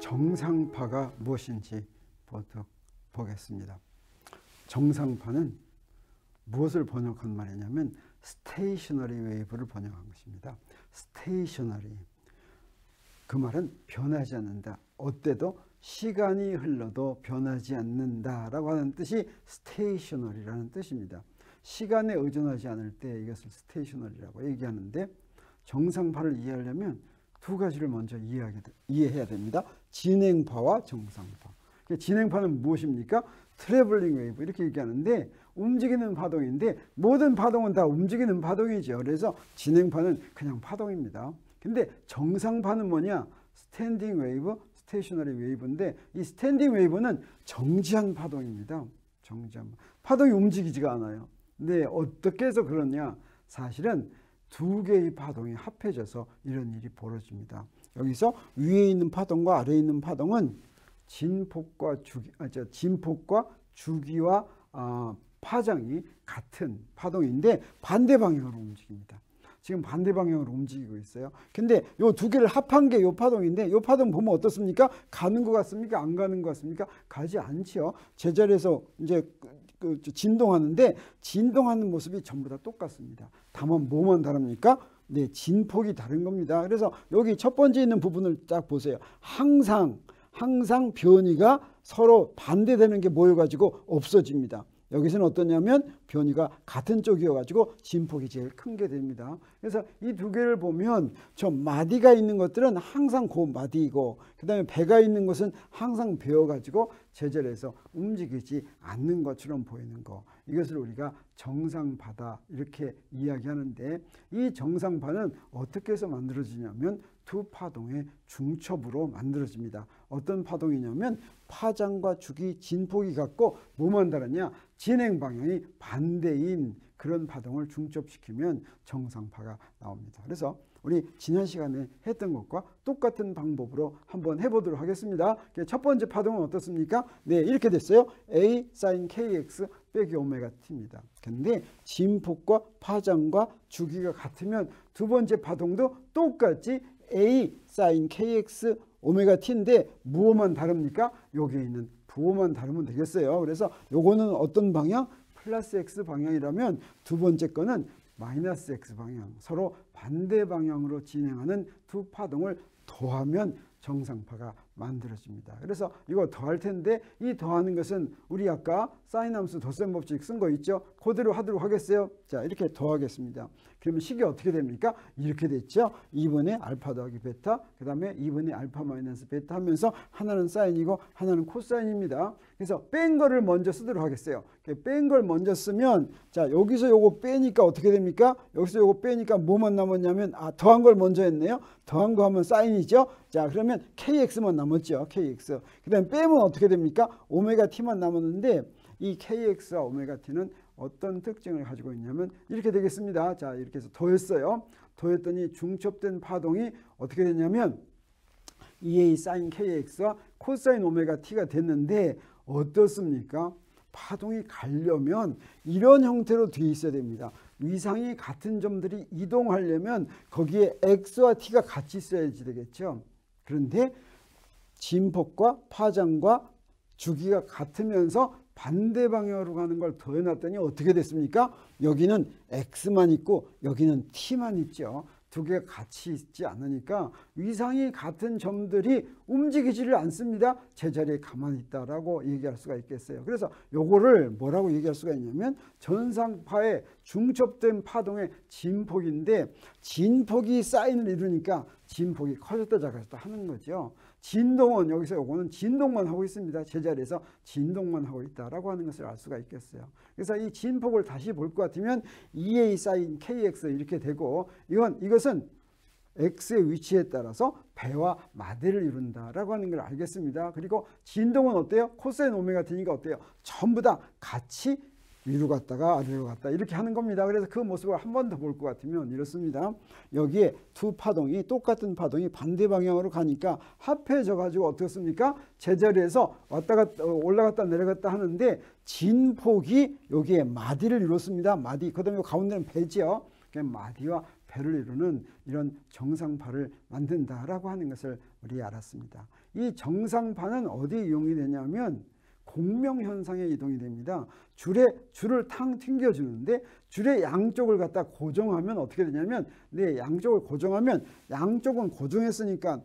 정상파가 무엇인지 보겠습니다. 정상파는 무엇을 번역한 말이냐면 스테이셔너리 웨이브를 번역한 것입니다. 스테이셔너리. 그 말은 변하지 않는다. 어때도 시간이 흘러도 변하지 않는다라고 하는 뜻이 스테이셔너리라는 뜻입니다. 시간에 의존하지 않을 때 이것을 스테이셔너리라고 얘기하는데, 정상파를 이해하려면 두 가지를 먼저 이해해야 됩니다. 진행파와 정상파. 진행파는 무엇입니까? 트래블링 웨이브 이렇게 얘기하는데, 움직이는 파동인데 모든 파동은 다 움직이는 파동이죠. 그래서 진행파는 그냥 파동입니다. 근데 정상파는 뭐냐? 스탠딩 웨이브, 스테이셔너리 웨이브인데, 이 스탠딩 웨이브는 정지한 파동입니다. 정지한 파동이 움직이지가 않아요. 근데 어떻게 해서 그러냐? 사실은 두 개의 파동이 합해져서 이런 일이 벌어집니다. 여기서 위에 있는 파동과 아래에 있는 파동은 진폭과 주기와 파장이 같은 파동인데 반대 방향으로 움직입니다. 지금 반대 방향으로 움직이고 있어요. 근데 요 두 개를 합한 게 요 파동인데, 요 파동 보면 어떻습니까? 가는 것 같습니까? 안 가는 것 같습니까? 가지 않죠. 제자리에서 이제 진동하는데, 진동하는 모습이 전부 다 똑같습니다. 다만 뭐만 다릅니까? 네, 진폭이 다른 겁니다. 그래서 여기 첫 번째 있는 부분을 딱 보세요. 항상 변이가 서로 반대되는 게 모여가지고 없어집니다. 여기서는 어떠냐면 변이가 같은 쪽이어가지고 진폭이 제일 큰 게 됩니다. 그래서 이 두 개를 보면 저 마디가 있는 것들은 항상 그 마디이고, 그 다음에 배가 있는 것은 항상 배어가지고 제자리에서 움직이지 않는 것처럼 보이는 거, 이것을 우리가 정상파다 이렇게 이야기하는데, 이 정상파는 어떻게 해서 만들어지냐면 두 파동의 중첩으로 만들어집니다. 어떤 파동이냐면 파장과 주기, 진폭이 같고 뭐만 다르냐? 진행 방향이 반대인 그런 파동을 중첩시키면 정상파가 나옵니다. 그래서 우리 지난 시간에 했던 것과 똑같은 방법으로 한번 해보도록 하겠습니다. 첫 번째 파동은 어떻습니까? 네, 이렇게 됐어요. A sin kx 빼기 오메가 t입니다. 근데 진폭과 파장과 주기가 같으면 두 번째 파동도 똑같이 A sin kx 오메가 t인데 무엇만 다릅니까? 여기에 있는 부호만 다르면 되겠어요. 그래서 요거는 어떤 방향? 플러스 x 방향이라면 두 번째 거는 마이너스 x 방향, 서로 반대 방향으로 진행하는 두 파동을 더하면 정상파가 만들어집니다. 그래서 이거 더할 텐데, 이 더하는 것은 우리 아까 사인 함수 덧셈 법칙 쓴 거 있죠? 그대로 하도록 하겠어요. 자, 이렇게 더하겠습니다. 그러면 식이 어떻게 됩니까? 이렇게 됐죠. 2분의 알파 더하기 베타, 그 다음에 2분의 알파 마이너스 베타 하면서 하나는 사인이고 하나는 코사인입니다. 그래서 뺀 거를 먼저 쓰도록 하겠어요. 뺀 걸 먼저 쓰면, 자, 여기서 요거 빼니까 어떻게 됩니까? 여기서 요거 빼니까 뭐만 남았냐면, 더한 걸 먼저 했네요. 더한 거 하면 사인이죠. 자, 그러면 kx만 남았죠. kx. 그 다음에 빼면 어떻게 됩니까? 오메가 t만 남았는데, 이 kx와 오메가 t는 어떤 특징을 가지고 있냐면 이렇게 되겠습니다. 자, 이렇게 해서 더했어요. 더했더니 중첩된 파동이 어떻게 되냐면 2a sin kx와 코사인 오메가 t가 됐는데, 어떻습니까? 파동이 가려면 이런 형태로 돼 있어야 됩니다. 위상이 같은 점들이 이동하려면 거기에 x와 t가 같이 있어야지 되겠죠. 그런데 진폭과 파장과 주기가 같으면서 반대 방향으로 가는 걸 더해놨더니 어떻게 됐습니까? 여기는 x만 있고 여기는 t만 있죠. 두 개가 같이 있지 않으니까 위상이 같은 점들이 움직이지를 않습니다. 제자리에 가만히 있다라고 얘기할 수가 있겠어요. 그래서 요거를 뭐라고 얘기할 수가 있냐면 전상파의 중첩된 파동의 진폭인데, 진폭이 사인을 이루니까 진폭이 커졌다 작아졌다 하는 거죠. 진동은 여기서 요거는 진동만 하고 있습니다. 제자리에서 진동만 하고 있다라고 하는 것을 알 수가 있겠어요. 그래서 이 진폭을 다시 볼 것 같으면 2a sin kx 이렇게 되고, 이것은 x의 위치에 따라서 배와 마디를 이룬다라고 하는 걸 알겠습니다. 그리고 진동은 어때요? 코사인 오메가 t니까 어때요? 전부 다 같이 위로 갔다가 아래로 갔다 이렇게 하는 겁니다. 그래서 그 모습을 한 번 더 볼 것 같으면 이렇습니다. 여기에 두 파동이, 똑같은 파동이 반대 방향으로 가니까 합해져 가지고 어떻습니까? 제자리에서 왔다 갔다 올라갔다 내려갔다 하는데 진폭이 여기에 마디를 이뤘습니다. 마디. 그다음에 가운데는 배지요. 마디와 배를 이루는 이런 정상파를 만든다라고 하는 것을 우리 알았습니다. 이 정상파는 어디에 이용이 되냐면 공명현상에 이동이 됩니다. 줄을 탕 튕겨주는데 줄의 양쪽을 갖다 고정하면 어떻게 되냐면 양쪽을 고정하면 양쪽은 고정했으니까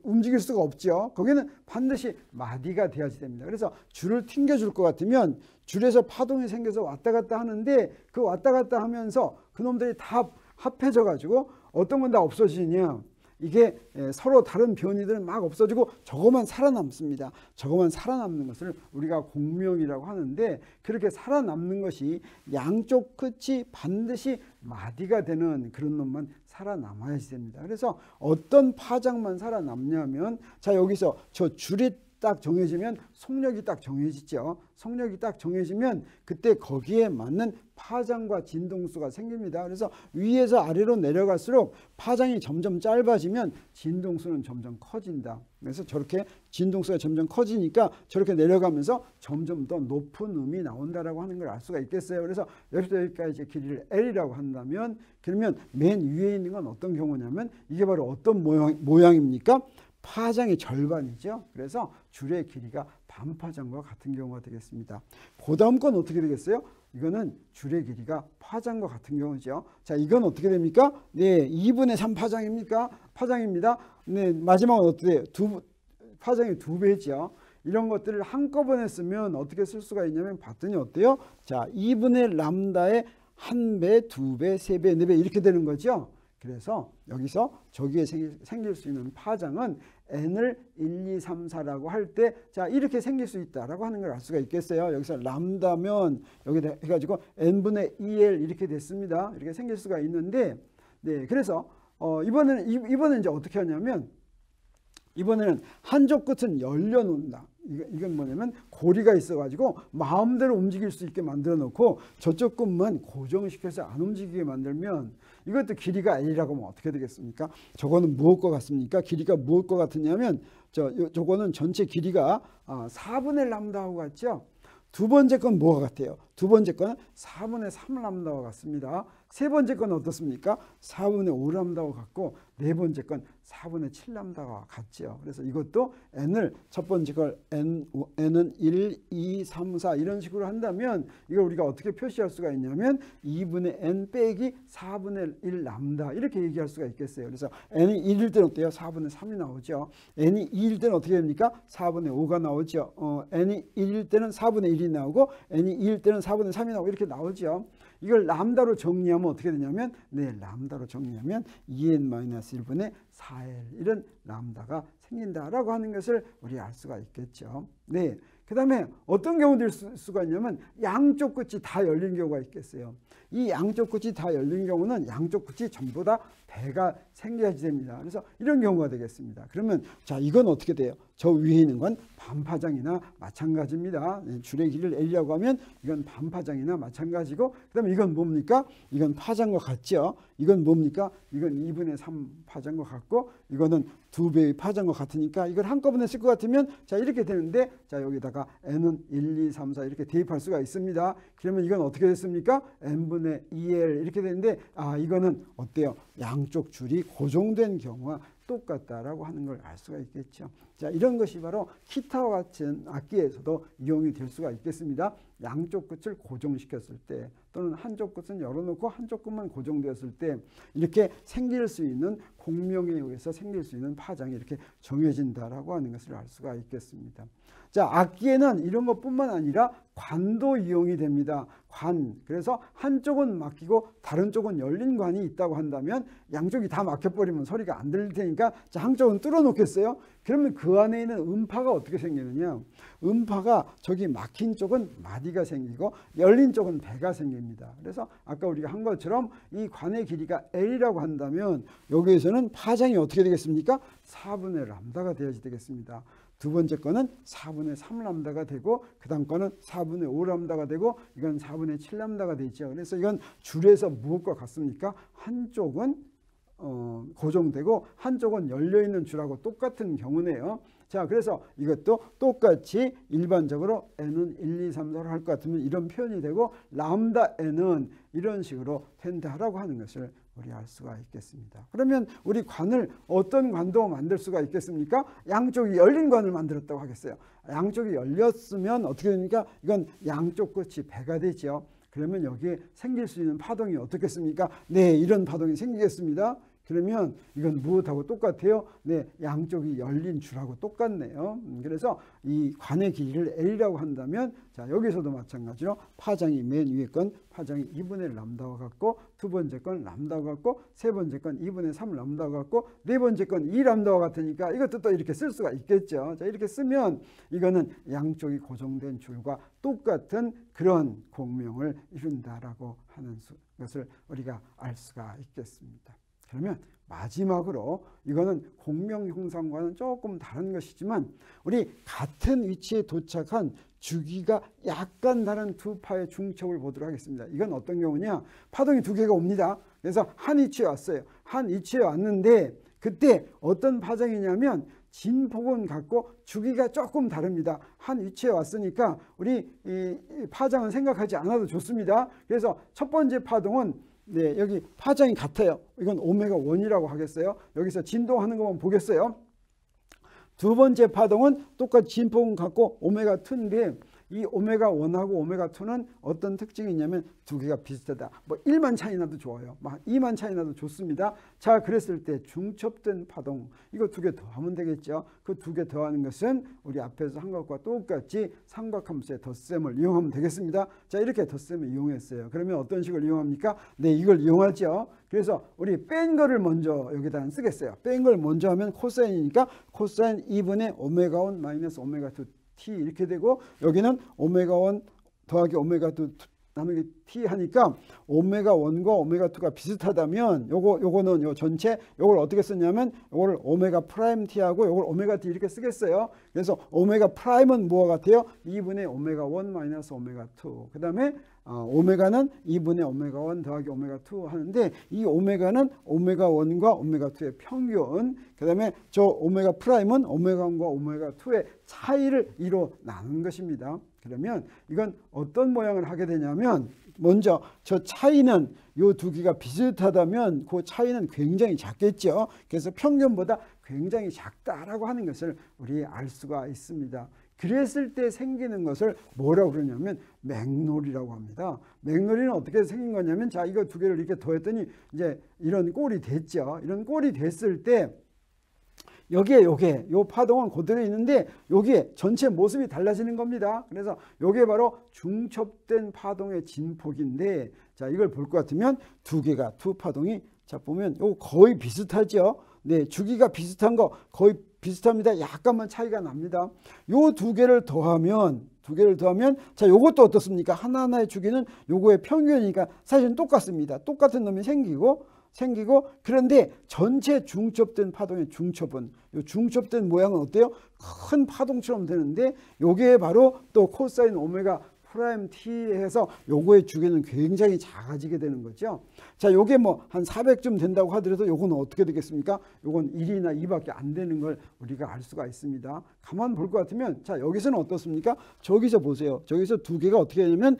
움직일 수가 없죠. 거기는 반드시 마디가 돼야지 됩니다. 그래서 줄을 튕겨줄 것 같으면 줄에서 파동이 생겨서 왔다 갔다 하는데 그 왔다 갔다 하면서 그놈들이 다 합해져 가지고 어떤 건 다 없어지냐, 이게 서로 다른 변이들은 막 없어지고 저거만 살아남습니다. 저거만 살아남는 것을 우리가 공명이라고 하는데, 그렇게 살아남는 것이 양쪽 끝이 반드시 마디가 되는 그런 놈만 살아남아야지 됩니다. 그래서 어떤 파장만 살아남냐면, 자 여기서 저 줄이 딱 정해지면 속력이 딱 정해지죠. 속력이 딱 정해지면 그때 거기에 맞는 파장과 진동수가 생깁니다. 그래서 위에서 아래로 내려갈수록 파장이 점점 짧아지면 진동수는 점점 커진다. 그래서 저렇게 진동수가 점점 커지니까 저렇게 내려가면서 점점 더 높은 음이 나온다라고 하는 걸 알 수가 있겠어요. 그래서 여기서 여기까지 길이를 L이라고 한다면, 그러면 맨 위에 있는 건 어떤 경우냐면 이게 바로 어떤 모양입니까? 파장의 절반이죠. 그래서 줄의 길이가 반파장과 같은 경우가 되겠습니다. 그 다음 건 어떻게 되겠어요? 이거는 줄의 길이가 파장과 같은 경우죠. 자, 이건 어떻게 됩니까? 2분의 3 파장입니까? 파장입니다. 마지막은 어떻게 돼요? 파장이 2배죠. 이런 것들을 한꺼번에 쓰면 어떻게 쓸 수가 있냐면 봤더니 어때요? 자, 2분의 람다의 1배, 2배, 3배, 4배 이렇게 되는 거죠. 그래서 여기서 저기에 생길 수 있는 파장은 n을 1, 2, 3, 4라고 할 때, 자 이렇게 생길 수 있다라고 하는 걸 알 수가 있겠어요. 여기서 람다면 여기 해가지고 n분의 2l 이렇게 됐습니다. 이렇게 생길 수가 있는데, 그래서 이번에는 이제 어떻게 하냐면, 이번에는 한쪽 끝은 열려놓는다. 이건 뭐냐면 고리가 있어가지고 마음대로 움직일 수 있게 만들어 놓고 저쪽 끝만 고정시켜서 안 움직이게 만들면, 이것도 길이가 L이라고 하면 어떻게 되겠습니까? 저거는 무엇과 같습니까? 길이가 무엇과 같으냐면 저거는 전체 길이가 4분의 람다하고 같죠? 두 번째 건 뭐가 같아요? 두 번째 거는 4분의 3 람다와 같습니다. 세 번째 건 어떻습니까? 4분의 5 람다와 같고, 네 번째 건 4분의 7 람다와 같죠. 그래서 이것도 n을 첫 번째 걸 n은 1, 2, 3, 4 이런 식으로 한다면 이걸 우리가 어떻게 표시할 수가 있냐면 2분의 n 빼기 4분의 1 람다 이렇게 얘기할 수가 있겠어요. 그래서 n이 1일 때는 어때요? 4분의 3이 나오죠. n이 2일 때는 어떻게 됩니까? 4분의 5가 나오죠. n이 1일 때는 4분의 1이 나오고 n이 2일 때는 4분의 3이 나오고 이렇게 나오죠. 이걸 람다로 정리하면 어떻게 되냐면, 람다로 정리하면 2n-1분의 4l 이런 람다가 생긴다라고 하는 것을 우리 알 수가 있겠죠. 그 다음에 어떤 경우도 있을 수가 있냐면 양쪽 끝이 다 열린 경우가 있겠어요. 이 양쪽 끝이 다 열린 경우는 양쪽 끝이 전부 다 배가 생겨야지 됩니다. 그래서 이런 경우가 되겠습니다. 그러면 자, 이건 어떻게 돼요? 저 위에 있는 건 반파장이나 마찬가지입니다. 줄의 길이를 L이라고 하면 이건 반파장이나 마찬가지고, 그 다음에 이건 뭡니까? 이건 파장과 같죠. 이건 뭡니까? 이건 2분의 3 파장과 같고, 이거는 2배의 파장과 같으니까 이걸 한꺼번에 쓸 것 같으면 자 이렇게 되는데, 자 여기다가 n은 1, 2, 3, 4 이렇게 대입할 수가 있습니다. 그러면 이건 어떻게 됐습니까? n분의 2l 이렇게 되는데, 이거는 어때요? 양쪽 줄이 고정된 경우와 똑같다라고 하는 걸 알 수가 있겠죠. 자, 이런 것이 바로 기타와 같은 악기에서도 이용이 될 수가 있겠습니다. 양쪽 끝을 고정시켰을 때, 또는 한쪽 끝은 열어놓고 한쪽 끝만 고정되었을 때 이렇게 생길 수 있는 공명에 의해서 생길 수 있는 파장이 이렇게 정해진다라고 하는 것을 알 수가 있겠습니다. 자, 악기에는 이런 것뿐만 아니라 관도 이용이 됩니다. 관. 그래서 한쪽은 막히고 다른 쪽은 열린 관이 있다고 한다면 양쪽이 다 막혀버리면 소리가 안 들릴 테니까 자, 한쪽은 뚫어 놓겠어요. 그러면 그 안에 있는 음파가 어떻게 생기느냐? 음파가 저기 막힌 쪽은 마디가 생기고 열린 쪽은 배가 생깁니다. 그래서 아까 우리가 한 것처럼 이 관의 길이가 L이라고 한다면 여기에서는 파장이 어떻게 되겠습니까? 4분의 람다가 되어야지 되겠습니다. 두 번째 거는 4분의 3 람다가 되고, 그 다음 거는 4분의 5 람다가 되고, 이건 4분의 7 람다가 되죠. 그래서 이건 줄에서 무엇과 같습니까? 한쪽은 고정되고 한쪽은 열려있는 줄하고 똑같은 경우네요. 자, 그래서 이것도 똑같이 일반적으로 n은 1, 2, 3, 4로 할 것 같으면 이런 표현이 되고 람다 n은 이런 식으로 된다라고 하는 것을 우리 알 수가 있겠습니다. 그러면 우리 관을 어떤 관도 만들 수가 있겠습니까? 양쪽이 열린 관을 만들었다고 하겠어요. 양쪽이 열렸으면 어떻게 됩니까? 이건 양쪽 끝이 배가 되죠. 그러면 여기에 생길 수 있는 파동이 어떻겠습니까? 네, 이런 파동이 생기겠습니다. 그러면 이건 무엇하고 똑같아요? 네, 양쪽이 열린 줄하고 똑같네요. 그래서 이 관의 길이를 L이라고 한다면 자, 여기서도 마찬가지로 파장이 맨 위에 건 파장이 2분의 1 람다와 같고 두 번째 건 람다와 같고 세 번째 건 2분의 3 람다와 같고 네 번째 건 2 람다와 같으니까 이것도 또 이렇게 쓸 수가 있겠죠. 자, 이렇게 쓰면 이거는 양쪽이 고정된 줄과 똑같은 그런 공명을 이룬다라고 하는 것을 우리가 알 수가 있겠습니다. 그러면 마지막으로 이거는 공명 형상과는 조금 다른 것이지만 우리 같은 위치에 도착한 주기가 약간 다른 두 파의 중첩을 보도록 하겠습니다. 이건 어떤 경우냐? 파동이 두 개가 옵니다. 그래서 한 위치에 왔어요. 한 위치에 왔는데 그때 어떤 파장이냐면 진폭은 같고 주기가 조금 다릅니다. 한 위치에 왔으니까 우리 이 파장은 생각하지 않아도 좋습니다. 그래서 첫 번째 파동은 네, 여기 파장이 같아요. 이건 오메가 1이라고 하겠어요. 여기서 진동하는 것만 보겠어요. 두 번째 파동은 똑같이 진폭은 같고 오메가 2인데 이 오메가 1하고 오메가 2는 어떤 특징이 있냐면 두 개가 비슷하다. 뭐 1만 차이 나도 좋아요. 막 2만 차이 나도 좋습니다. 자, 그랬을 때 중첩된 파동 이거 두 개 더하면 되겠죠. 그 두 개 더하는 것은 우리 앞에서 한 것과 똑같이 삼각함수의 덧셈을 이용하면 되겠습니다. 자, 이렇게 덧셈을 이용했어요. 그러면 어떤 식을 이용합니까? 네, 이걸 이용하죠. 그래서 우리 뺀 거를 먼저 여기다 쓰겠어요. 뺀 걸 먼저 하면 코사인이니까 코사인 2분의 오메가 1 마이너스 오메가 2 t 이렇게 되고 여기는 오메가 1 더하기 오메가 2 나누기 t 하니까 오메가 1과 오메가 2가 비슷하다면 요거는 요 전체 요걸 어떻게 쓰냐면 요거를 오메가 프라임 t하고 요걸 오메가 t 이렇게 쓰겠어요. 그래서 오메가 프라임은 뭐와 같아요? 2분의 오메가 1 마이너스 오메가 2. 그다음에 오메가는 2분의 오메가 1 더하기 오메가 2 하는데 이 오메가는 오메가 1과 오메가 2의 평균 그 다음에 저 오메가 프라임은 오메가 1과 오메가 2의 차이를 2로 나눈 것입니다. 그러면 이건 어떤 모양을 하게 되냐면 먼저 저 차이는 요 두 개가 비슷하다면 그 차이는 굉장히 작겠죠. 그래서 평균보다 굉장히 작다라고 하는 것을 우리 알 수가 있습니다. 그랬을 때 생기는 것을 뭐라고 그러냐면 맥놀이라고 합니다. 맥놀이는 어떻게 생긴 거냐면 자, 이거 두 개를 이렇게 더했더니 이제 이런 꼴이 됐죠. 이런 꼴이 됐을 때 여기에 요 파동은 그대로 있는데 여기에 전체 모습이 달라지는 겁니다. 그래서 요게 바로 중첩된 파동의 진폭인데 자, 이걸 볼 것 같으면 두 파동이 자, 보면 요 거의 비슷하죠. 네, 주기가 비슷한 거 거의 비슷합니다. 약간만 차이가 납니다. 요 두 개를 더하면 자, 요것도 어떻습니까? 하나하나의 주기는 요거의 평균이니까 사실은 똑같습니다. 똑같은 놈이 생기고 그런데 전체 중첩된 파동의 중첩은 요 중첩된 모양은 어때요? 큰 파동처럼 되는데 요게 바로 또 코사인 오메가 프라임 t 해서 요거의 주기는 굉장히 작아지게 되는 거죠. 자, 요게 뭐 한 400쯤 된다고 하더라도 요거는 어떻게 되겠습니까? 요건 1이나 2밖에 안 되는 걸 우리가 알 수가 있습니다. 가만 볼 것 같으면 자, 여기서는 어떻습니까? 저기서 보세요. 저기서 두 개가 어떻게 되냐면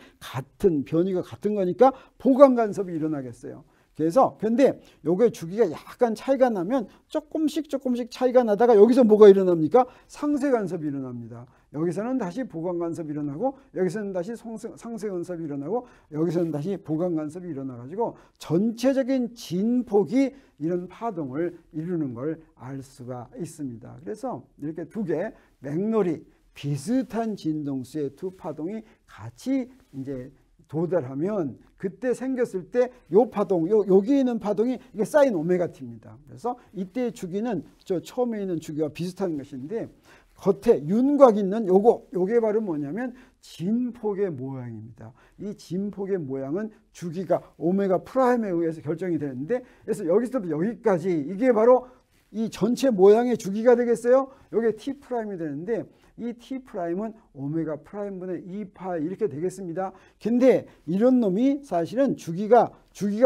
변이가 같은 거니까 보강 간섭이 일어나겠어요. 그래서 근데 요게 주기가 약간 차이가 나면 조금씩 차이가 나다가 여기서 뭐가 일어납니까? 상쇄 간섭이 일어납니다. 여기서는 다시 보강 간섭이 일어나고 여기서는 다시 상쇄 간섭이 일어나고 여기서는 다시 보강 간섭이 일어나 가지고 전체적인 진폭이 이런 파동을 이루는 걸 알 수가 있습니다. 그래서 이렇게 두 개 맥놀이 비슷한 진동수의 두 파동이 같이 이제 도달하면 그때 생겼을 때 요 파동, 여기 있는 파동이 이게 사인 오메가 t입니다. 그래서 이때의 주기는 저 처음에 있는 주기와 비슷한 것인데 겉에 윤곽 있는 요게 바로 뭐냐면 진폭의 모양입니다. 이 진폭의 모양은 주기가 오메가 프라임에 의해서 결정이 되는데 그래서 여기서부터 여기까지 이게 바로 이 전체 모양의 주기가 되겠어요. 요게 t 프라임이 되는데 이 t 프라임은 오메가 프라임 분의 2파 이렇게 되겠습니다. 근데 이런 놈이 사실은 주기가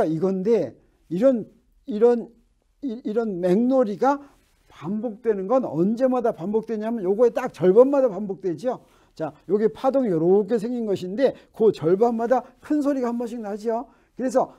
이건데 이런 맥놀이가 반복되는 건 언제마다 반복되냐면 요거의 딱 절반마다 반복되죠. 자, 여기 파동이 이렇게 생긴 것인데 그 절반마다 큰 소리가 한 번씩 나죠. 그래서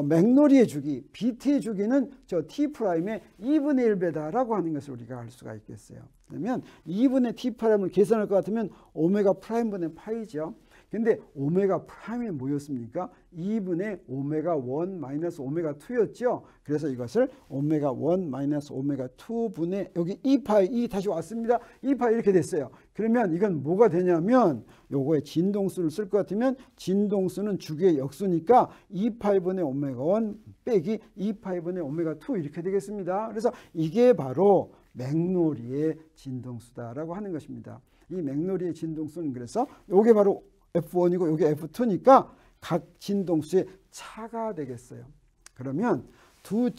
맥노리의 주기, 비트의 주기는 저 T'의 2분의 1배다라고 하는 것을 우리가 알 수가 있겠어요. 그러면 2분의 T'을 계산할 것 같으면 오메가 프라임분의 파이죠. 근데 오메가 프라임이 뭐였습니까? 2분의 오메가 1 마이너스 오메가 2였죠. 그래서 이것을 오메가 1 마이너스 오메가 2분의 여기 2파이 2 다시 왔습니다. 2파이 이렇게 됐어요. 그러면 이건 뭐가 되냐면 요거에 진동수를 쓸 것 같으면 진동수는 주기의 역수니까 2파이분의 오메가 1 빼기 2파이분의 오메가 2 이렇게 되겠습니다. 그래서 이게 바로 맥노리의 진동수다라고 하는 것입니다. 이 맥노리의 진동수는 그래서 요게 바로 F1이고 이게 F2니까 각 진동수의 차가 되겠어요. 그러면 두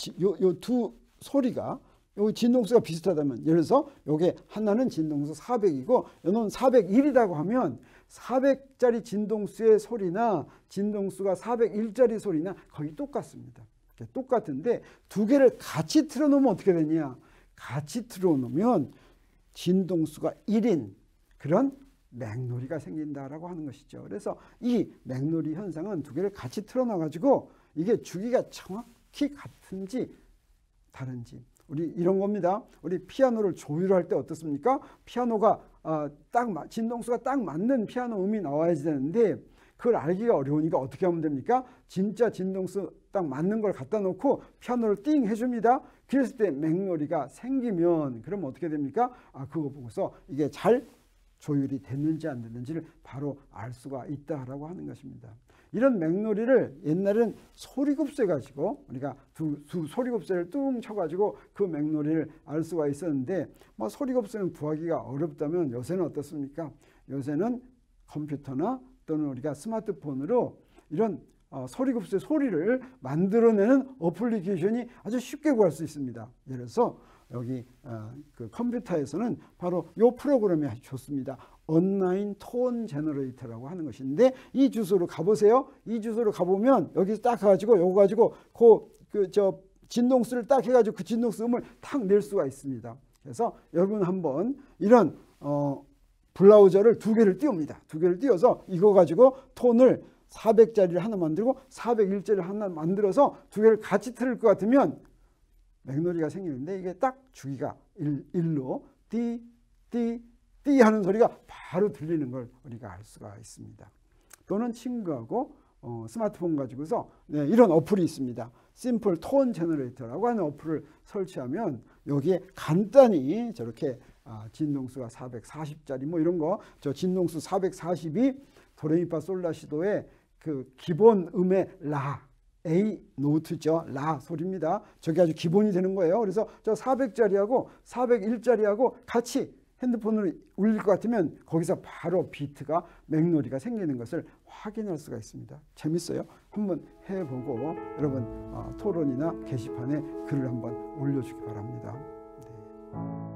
소리가 요 진동수가 비슷하다면 예를 들어서 요게 하나는 진동수 400이고 요는 401이라고 하면 400짜리 진동수의 소리나 진동수가 401짜리 소리나 거의 똑같습니다. 똑같은데 두 개를 같이 틀어놓으면 어떻게 되냐? 같이 틀어놓으면 진동수가 1인 그런 맥노리가 생긴다라고 하는 것이죠. 그래서 이 맥노리 현상은 두 개를 같이 틀어놔 가지고 이게 주기가 정확히 같은지 다른지 우리 이런 겁니다. 우리 피아노를 조율할 때 어떻습니까? 피아노가 진동수가 딱 맞는 피아노 음이 나와야 되는데 그걸 알기가 어려우니까 어떻게 하면 됩니까? 진짜 진동수 딱 맞는 걸 갖다 놓고 피아노를 띵 해줍니다. 그랬을 때 맥노리가 생기면 그러면 어떻게 됩니까? 그거 보고서 이게 잘 조율이 됐는지 안 됐는지를 바로 알 수가 있다라고 하는 것입니다. 이런 맥노리를 옛날에는 소리곱세 가지고 우리가 두 소리곱세를 뚱 쳐가지고 그 맥노리를 알 수가 있었는데 소리곱세는 구하기가 어렵다면 요새는 어떻습니까? 요새는 컴퓨터나 또는 우리가 스마트폰으로 이런 소리곱세 소리를 만들어내는 어플리케이션이 아주 쉽게 구할 수 있습니다. 예를 들어서 여기 그 컴퓨터에서는 바로 이 프로그램이 아주 좋습니다. 온라인 톤 제너레이터라고 하는 것인데 이 주소로 가보세요. 이 주소로 가보면 여기서 딱 가지고 요거 가지고 저 진동수를 딱 해가지고 그 진동수 음을 탁 낼 수가 있습니다. 그래서 여러분 한번 이런 브라우저를 두 개를 띄웁니다. 두 개를 띄워서 이거 가지고 톤을 400짜리를 하나 만들고 401짜리를 하나 만들어서 두 개를 같이 틀을 것 같으면 맥노리가 생기는데 이게 딱 주기가 1로 띠 하는 소리가 바로 들리는 걸 우리가 알 수가 있습니다. 또는 친구하고 스마트폰 가지고서 이런 어플이 있습니다. 심플 톤 제너레이터라고 하는 어플을 설치하면 여기에 간단히 저렇게 진동수가 440짜리 뭐 이런 거 저 진동수 440이 도레미파 솔라시도의 그 기본 음의 라 A 노트죠. 라 소리입니다. 저게 아주 기본이 되는 거예요. 그래서 저 400짜리하고 401짜리하고 같이 핸드폰으로 울릴 것 같으면 거기서 바로 비트가 맥노리가 생기는 것을 확인할 수가 있습니다. 재밌어요. 한번 해보고 여러분 토론이나 게시판에 글을 한번 올려주기 바랍니다. 네.